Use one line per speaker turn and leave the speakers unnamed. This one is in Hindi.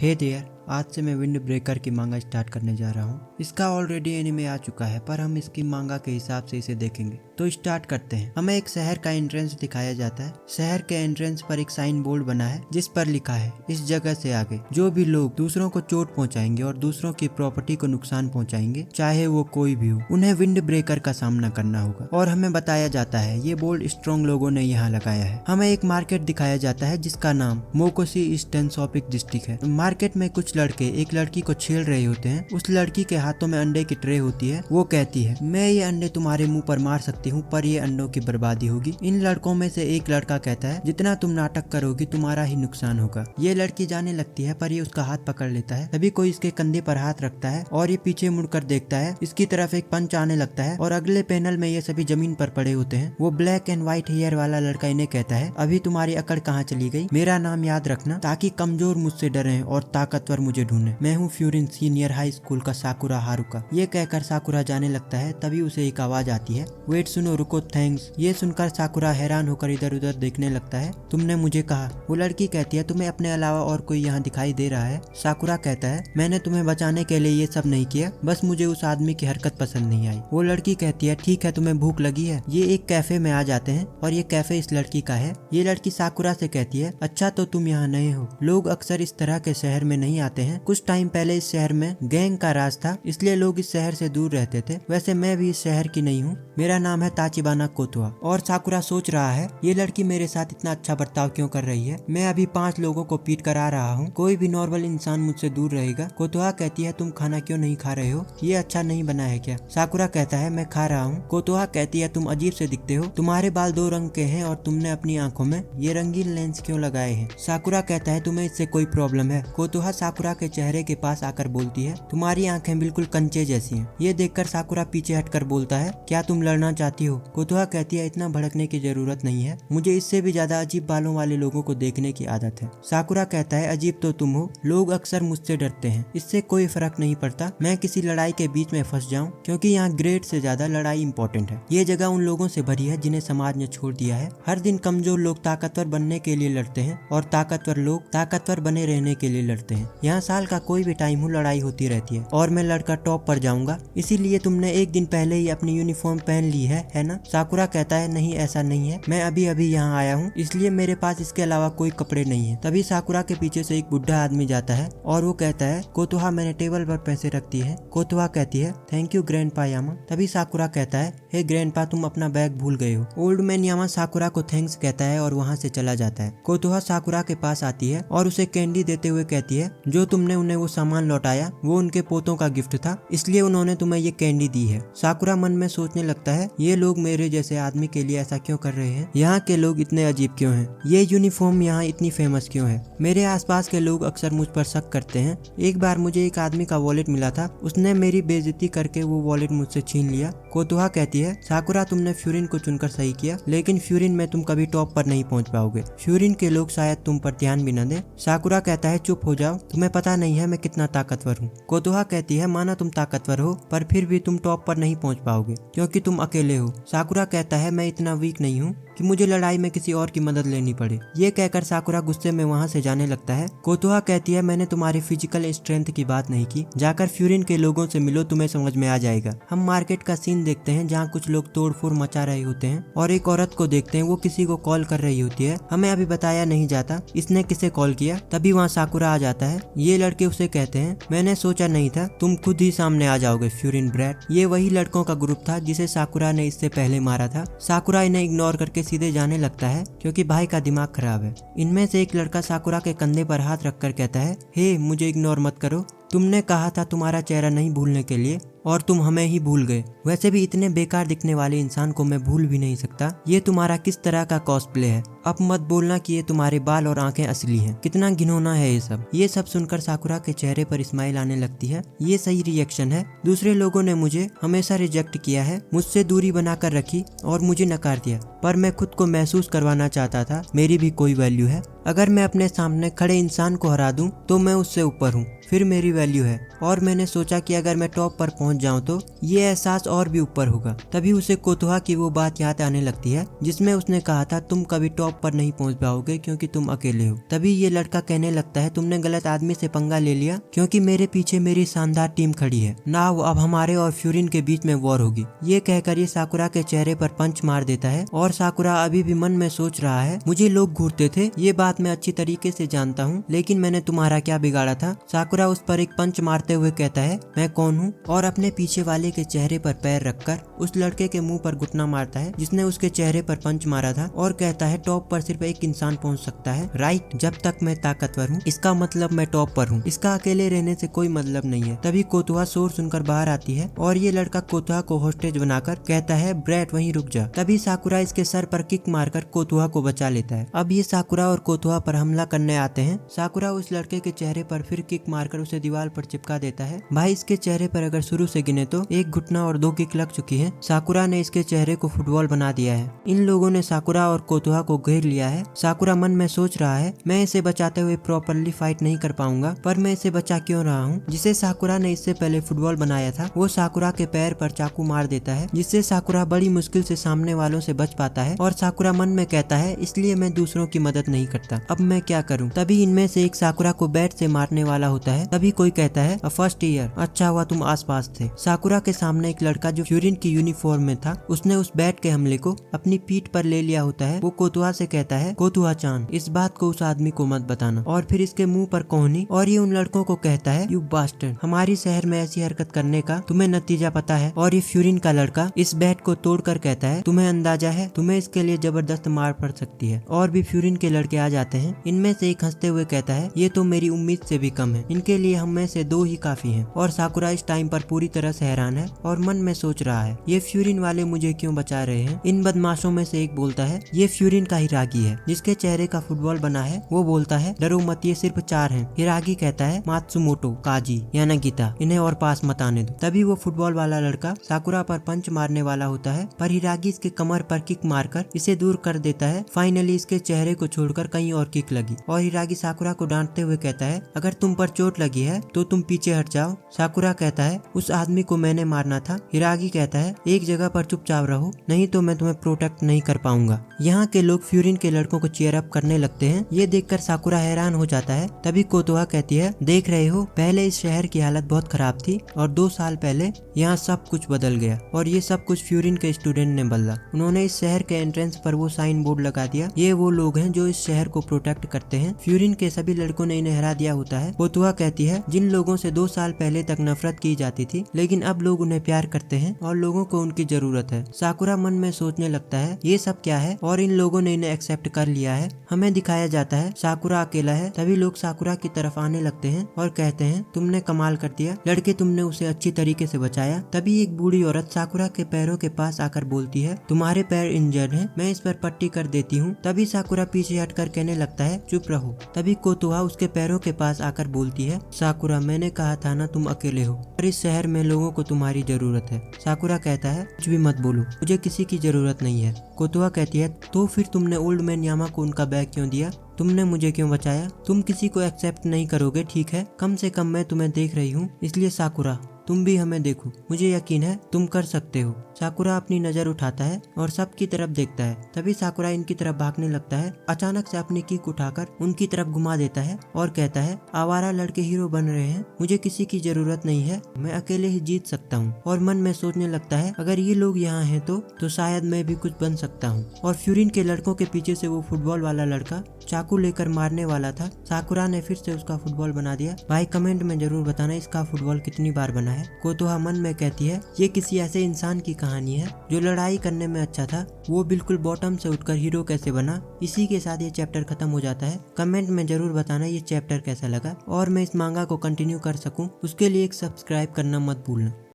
हे देयर, आज से मैं विंड ब्रेकर की मांगा स्टार्ट करने जा रहा हूँ। इसका ऑलरेडी एनिमे आ चुका है, पर हम इसकी मांगा के हिसाब से इसे देखेंगे। तो स्टार्ट करते हैं। हमें एक शहर का एंट्रेंस दिखाया जाता है। शहर के एंट्रेंस पर एक साइन बोर्ड बना है जिस पर लिखा है, इस जगह से आगे जो भी लोग दूसरों को चोट पहुंचाएंगे और दूसरों की प्रॉपर्टी को नुकसान पहुंचाएंगे, चाहे वो कोई भी हो, उन्हें विंड ब्रेकर का सामना करना होगा। और हमें बताया जाता है ये बोर्ड स्ट्रॉन्ग लोगों ने यहाँ लगाया है। हमें एक मार्केट दिखाया जाता है जिसका नाम मोकोशी ईस्टर्न शॉपिंग डिस्ट्रिक्ट है। मार्केट में कुछ लड़के एक लड़की को छेड़ रहे होते हैं। उस लड़की के हाथों में अंडे की ट्रे होती है। वो कहती है, मैं ये अंडे तुम्हारे मुंह पर मार सकती हूँ, पर ये अंडों की बर्बादी होगी। इन लड़कों में से एक लड़का कहता है, जितना तुम नाटक करोगी तुम्हारा ही नुकसान होगा। ये लड़की जाने लगती है, पर ये उसका हाथ पकड़ लेता है। तभी कोई इसके कंधे पर हाथ रखता है और ये पीछे मुड़कर देखता है। इसकी तरफ एक पंच आने लगता है और अगले पैनल में ये सभी जमीन पर पड़े होते हैं। वो ब्लैक एंड व्हाइट हेयर वाला लड़का इन्हें कहता है, अभी तुम्हारी अकड़ कहाँ चली गई? मेरा नाम याद रखना ताकि कमजोर मुझसे डरे और ताकतवर मुझे ढूंढे। मैं हूँ फ्यूरिन सीनियर हाई स्कूल का साकुरा हारुका। ये कहकर साकुरा जाने लगता है। तभी उसे एक आवाज आती है, वेट सुनो, रुको, थैंक्स। ये सुनकर साकुरा हैरान होकर इधर उधर देखने लगता है। तुमने मुझे कहा। वो लड़की कहती है, तुम्हें अपने अलावा और कोई यहाँ दिखाई दे रहा है? साकुरा कहता है, मैंने तुम्हें बचाने के लिए ये सब नहीं किया, बस मुझे उस आदमी की हरकत पसंद नहीं आई। वो लड़की कहती है, ठीक है, तुम्हें भूख लगी है। ये एक कैफे में आ जाते हैं और ये कैफे इस लड़की का है। ये लड़की साकुरा से कहती है, अच्छा तो तुम यहाँ नए हो। लोग अक्सर इस तरह के शहर में नहीं आते हैं। कुछ टाइम पहले इस शहर में गैंग का राज था, इसलिए लोग इस शहर से दूर रहते थे। वैसे मैं भी इस शहर की नहीं हूँ। मेरा नाम है ताचिबाना कोतोआ। और साकुरा सोच रहा है, ये लड़की मेरे साथ इतना अच्छा बर्ताव क्यों कर रही है? मैं अभी 5 लोगों को पीट कर आ रहा हूँ। कोई भी नॉर्मल इंसान मुझसे दूर रहेगा। कोतोआ कहती है, तुम खाना क्यों नहीं खा रहे हो? ये अच्छा नहीं बना है क्या? साकुरा कहता है, मैं खा रहा हूँ। कोतोआ कहती है, तुम अजीब से दिखते हो। तुम्हारे बाल 2 रंग के हैं और तुमने अपनी आंखों में ये रंगीन लेंस क्यों लगाए हैं? साकुरा कहता है, तुम्हें इससे कोई प्रॉब्लम है? कोतोआ साकुरा के चेहरे के पास आकर बोलती है, तुम्हारी आंखें बिल्कुल कंचे जैसी हैं। ये देखकर साकुरा पीछे हटकर बोलता है, क्या तुम लड़ना चाहती हो? कोतोआ कहती है, इतना भड़कने की जरूरत नहीं है, मुझे इससे भी ज्यादा अजीब बालों वाले लोगों को देखने की आदत है। साकुरा कहता है, अजीब तो तुम हो, लोग अक्सर मुझसे डरते हैं, इससे कोई फर्क नहीं पड़ता मैं किसी लड़ाई के बीच में फंस जाऊं, क्योंकि यहाँ ग्रेड से ज्यादा लड़ाई इंपॉर्टेंट है। ये जगह उन लोगों से भरी है जिन्हें समाज ने छोड़ दिया है। हर दिन कमजोर लोग ताकतवर बनने के लिए लड़ते हैं और ताकतवर लोग ताकतवर बने रहने के लिए लड़ते हैं। यहाँ साल का कोई भी टाइम हो, लड़ाई होती रहती है और मैं लड़कर टॉप पर जाऊंगा। इसीलिए तुमने एक दिन पहले ही अपनी यूनिफॉर्म पहन ली है ना? साकुरा कहता है, नहीं ऐसा नहीं है, मैं अभी अभी यहाँ आया हूँ, इसलिए मेरे पास इसके अलावा कोई कपड़े नहीं है। तभी साकुरा के पीछे से एक बुढ़ा आदमी जाता है और वो कहता है, कोतोहा मैंने टेबल पर पैसे रख दिए हैं। कोतोहा कहती है, थैंक यू ग्रैंडपा यामा। तभी साकुरा कहता है, हे ग्रैंडपा, तुम अपना बैग भूल गए हो। ओल्ड मैन यामा साकुरा को थैंक्स कहता है और वहाँ से चला जाता है। कोतोहा साकुरा के पास आती है और उसे कैंडी देते हुए कहती है, जो तुमने उन्हें वो सामान लौटाया वो उनके पोतों का गिफ्ट था, इसलिए उन्होंने तुम्हें ये कैंडी दी है। साकुरा मन में सोचने लगता है, ये लोग मेरे जैसे आदमी के लिए ऐसा क्यों कर रहे हैं? यहाँ के लोग इतने अजीब क्यों हैं? ये यूनिफॉर्म यहाँ इतनी फेमस क्यों है? मेरे आसपास के लोग अक्सर मुझ पर शक करते हैं। एक बार मुझे एक आदमी का वॉलेट मिला था, उसने मेरी बेइज्जती करके वो वॉलेट मुझसे छीन लिया। कोतोहा कहती है, साकुरा तुमने फ्यूरिन को चुनकर सही किया, लेकिन फ्यूरिन में तुम कभी टॉप पर नहीं पहुँच पाओगे। फ्यूरिन के लोग शायद तुम पर ध्यान भी न दे। साकुरा कहता है, चुप हो जाओ, तुम्हें पता नहीं है मैं कितना ताकतवर हूँ। कोतोहा कहती है, माना तुम ताकतवर हो, पर फिर भी तुम टॉप पर नहीं पहुँच पाओगे क्योंकि तुम अकेले हो। साकुरा कहता है, मैं इतना वीक नहीं हूँ कि मुझे लड़ाई में किसी और की मदद लेनी पड़े। ये कहकर साकुरा गुस्से में वहाँ से जाने लगता है। कोतोहा कहती है, मैंने तुम्हारी फिजिकल स्ट्रेंथ की बात नहीं की, जाकर फ्यूरिन के लोगों से मिलो, तुम्हें समझ में आ जाएगा। हम मार्केट का सीन देखते हैं जहाँ कुछ लोग तोड़फोड़ मचा रहे होते हैं और एक औरत को देखते हैं, वो किसी को कॉल कर रही होती है। हमें अभी बताया नहीं जाता इसने किसे कॉल किया। तभी वहाँ साकुरा आ जाता है। ये लड़के उसे कहते हैं, मैंने सोचा नहीं था तुम खुद ही सामने आ जाओगे फ्यूरिन ब्रैट। ये वही लड़कों का ग्रुप था जिसे साकुरा ने इससे पहले मारा था। साकुरा इन्हें इग्नोर करके सीधे जाने लगता है क्योंकि भाई का दिमाग खराब है। इनमें से एक लड़का साकुरा के कंधे पर हाथ रखकर कहता है, हे मुझे इग्नोर मत करो, तुमने कहा था तुम्हारा चेहरा नहीं भूलने के लिए और तुम हमें ही भूल गए। वैसे भी इतने बेकार दिखने वाले इंसान को मैं भूल भी नहीं सकता। ये तुम्हारा किस तरह का कॉस्प्ले है? अब मत बोलना कि ये तुम्हारे बाल और आंखें असली हैं। कितना घिनौना है ये सब। ये सब सुनकर साकुरा के चेहरे पर स्माइल आने लगती है। ये सही रिएक्शन है। दूसरे लोगों ने मुझे हमेशा रिजेक्ट किया है, मुझसे दूरी बनाकर रखी और मुझे नकार दिया, पर मैं खुद को महसूस करवाना चाहता था मेरी भी कोई वैल्यू है। अगर मैं अपने सामने खड़े इंसान को हरा दूं तो मैं उससे ऊपर हूँ। फिर मेरी वैल्यू है। और मैंने सोचा कि अगर मैं टॉप पर पहुंच जाऊं तो ये एहसास और भी ऊपर होगा। तभी उसे कोतोहा की वो बात याद आने लगती है जिसमें उसने कहा था तुम कभी टॉप पर नहीं पहुंच पाओगे क्योंकि तुम अकेले हो। तभी ये लड़का कहने लगता है तुमने गलत आदमी से पंगा ले लिया क्योंकि मेरे पीछे मेरी शानदार टीम खड़ी है ना, अब हमारे और फ्यूरिन के बीच में वॉर होगी। ये कहकर ये साकुरा के चेहरे पर पंच मार देता है और साकुरा अभी भी मन में सोच रहा है मुझे लोग घूरते थे, ये बात मैं अच्छी तरीके से जानता हूँ, लेकिन मैंने तुम्हारा क्या बिगाड़ा था। साकुरा उस पर एक पंच मारते हुए कहता है मैं कौन हूँ, और अपने पीछे वाले के चेहरे पर पैर रखकर उस लड़के के मुंह पर घुटना मारता है जिसने उसके चेहरे पर पंच मारा था और कहता है टॉप पर सिर्फ एक इंसान पहुंच सकता है, राइट, जब तक मैं ताकतवर हूँ, इसका मतलब मैं टॉप पर हूँ, इसका अकेले रहने से कोई मतलब नहीं है। तभी कोतोहा शोर सुनकर बाहर आती है और ये लड़का कोतोहा को होस्टेज बनाकर कहता है ब्रैट वहीं रुक जा। तभी साकुरा इसके सर पर किक मारकर कोतोहा को बचा लेता है। अब ये साकुरा और कोतोहा पर हमला करने आते हैं। साकुरा उस लड़के के चेहरे पर फिर किक मारकर उसे दीवार पर चिपका देता है। भाई इसके चेहरे पर अगर शुरू से गिने तो एक घुटना और 2 किक लग चुकी है। साकुरा ने इसके चेहरे को फुटबॉल बना दिया है। इन लोगों ने साकुरा और कोतोहा को घेर लिया है। साकुरा मन में सोच रहा है मैं इसे बचाते हुए प्रॉपरली फाइट नहीं कर पाऊंगा, पर मैं इसे बचा क्यों रहा हूँ। जिसे साकुरा ने इससे पहले फुटबॉल बनाया था वो साकुरा के पैर पर चाकू मार देता है जिससे साकुरा बड़ी मुश्किल से सामने वालों से बच पाता है। और साकुरा मन में कहता है इसलिए मैं दूसरों की मदद नहीं करता, अब मैं क्या करूं। तभी इनमें से एक साकुरा को बैट से मारने वाला होता है। तभी कोई कहता है फर्स्ट ईयर, अच्छा हुआ तुम आसपास थे। साकुरा के सामने एक लड़का जो फ्यूरिन की यूनिफॉर्म में था उसने उस बैट के हमले को अपनी पीठ पर ले लिया होता है। वो कोतोहा से कहता है कोतोहा चान इस बात को उस आदमी को मत बताना, और फिर इसके मुंह पर कोहनी, और ये उन लड़कों को कहता है यू बास्टर्ड, हमारी शहर में ऐसी हरकत करने का तुम्हें नतीजा पता है। और ये फ्यूरिन का लड़का इस बैट को तोड़कर कहता है तुम्हें अंदाजा है तुम्हें इसके लिए जबरदस्त मार पड़ सकती है। और भी फ्यूरिन के लड़के आ जाते हैं। इनमें से एक हंसते हुए कहता है ये तो मेरी उम्मीद से भी कम है, इनके लिए हम में से 2 ही काफी हैं। और साकुरा इस टाइम पर पूरी तरह से हैरान है और मन में सोच रहा है ये फ्यूरिन वाले मुझे क्यों बचा रहे हैं। इन बदमाशों में से एक बोलता है ये फ्यूरिन का हिरागी है जिसके चेहरे का फुटबॉल बना है। वो बोलता है डरो मत, ये सिर्फ 4 हैं। हिरागी कहता है मात्सुमोटो, काजी या नगीता, इन्हें और पास मत आने दो। तभी वो फुटबॉल वाला लड़का साकुरा पर पंच मारने वाला होता है, पर हिरागी इसके कमर पर किक मारकर इसे दूर कर देता है। फाइनली इसके चेहरे को छोड़कर कहीं और किक लगी और हिरागी साकुरा को डांटते हुए कहता है अगर तुम पर चोट लगी है तो तुम पीछे हट जाओ। साकुरा कहता है उस आदमी को मैंने मारना था। हिरागी कहता है एक जगह पर चुपचाप रहो, नहीं तो मैं तुम्हें प्रोटेक्ट नहीं कर पाऊंगा। यहाँ के लोग फ्यूरिन के लड़कों को चीयर अप करने लगते हैं। ये देखकर साकुरा हैरान हो जाता है। तभी कोतोहा कहती है देख रहे हो पहले इस शहर की हालत बहुत खराब थी और 2 साल पहले यहाँ सब कुछ बदल गया, और ये सब कुछ फ्यूरिन के स्टूडेंट ने बदला। उन्होंने इस शहर के एंट्रेंस पर वो साइन बोर्ड लगा दिया, ये वो लोग हैं जो इस शहर को प्रोटेक्ट करते हैं। फ्यूरिन के सभी लड़कों ने इन्हें हरा दिया होता है। कोतोहा कहती है जिन लोगों से 2 साल पहले तक नफरत की जाती थी लेकिन अब लोग उन्हें प्यार करते हैं और लोगों को उनकी जरूरत है। साकुरा मन में सोचने लगता है ये सब क्या है, और इन लोगों ने इन्हें एक्सेप्ट कर लिया है। हमें दिखाया जाता है साकुरा अकेला है। तभी लोग साकुरा की तरफ आने लगते हैं और कहते हैं तुमने कमाल कर दिया लड़के, तुमने उसे अच्छी तरीके से बचाया। तभी एक बूढ़ी औरत साकुरा के पैरों के पास आकर बोलती है तुम्हारे पैर इंजर्ड हैं, मैं इस पर पट्टी कर देती हूँ। तभी साकुरा पीछे हटकर कहने लगता है चुप रहो। तभी कोतोहा उसके पैरों के पास आकर बोलती है साकुरा मैंने कहा था ना तुम अकेले हो, पर इस शहर में लोगों को तुम्हारी जरूरत है। साकुरा कहता है कुछ भी मत बोलो, मुझे किसी की जरूरत नहीं है। कोतोहा कहती है तो फिर तुमने ओल्ड मैन यामा को उनका बैग क्यों दिया, तुमने मुझे क्यों बचाया। तुम किसी को एक्सेप्ट नहीं करोगे ठीक है, कम से कम मैं तुम्हें देख रही हूँ, इसलिए साकुरा तुम भी हमें देखो, मुझे यकीन है तुम कर सकते हो। साकुरा अपनी नजर उठाता है और सबकी तरफ देखता है। तभी साकुरा इनकी तरफ भागने लगता है। अचानक से अपनी किक उठाकर उनकी तरफ घुमा देता है और कहता है आवारा लड़के हीरो बन रहे हैं, मुझे किसी की जरूरत नहीं है, मैं अकेले ही जीत सकता हूँ। और मन में सोचने लगता है अगर ये लोग यहाँ हैं तो शायद मैं भी कुछ बन सकता हूँ। और फ्यूरिन के लड़कों के पीछे से वो फुटबॉल वाला लड़का चाकू लेकर मारने वाला था। साकुरा ने फिर से उसका फुटबॉल बना दिया। भाई कमेंट में जरूर बताना इसका फुटबॉल कितनी बार बना है। कोतोहा मन में कहती है ये किसी ऐसे इंसान की कहानी है जो लड़ाई करने में अच्छा था, वो बिल्कुल बॉटम से उठकर हीरो कैसे बना। इसी के साथ ये चैप्टर खत्म हो जाता है। कमेंट में जरूर बताना ये चैप्टर कैसा लगा, और मैं इस मांगा को कंटिन्यू कर सकूं उसके लिए एक सब्सक्राइब करना मत भूलना।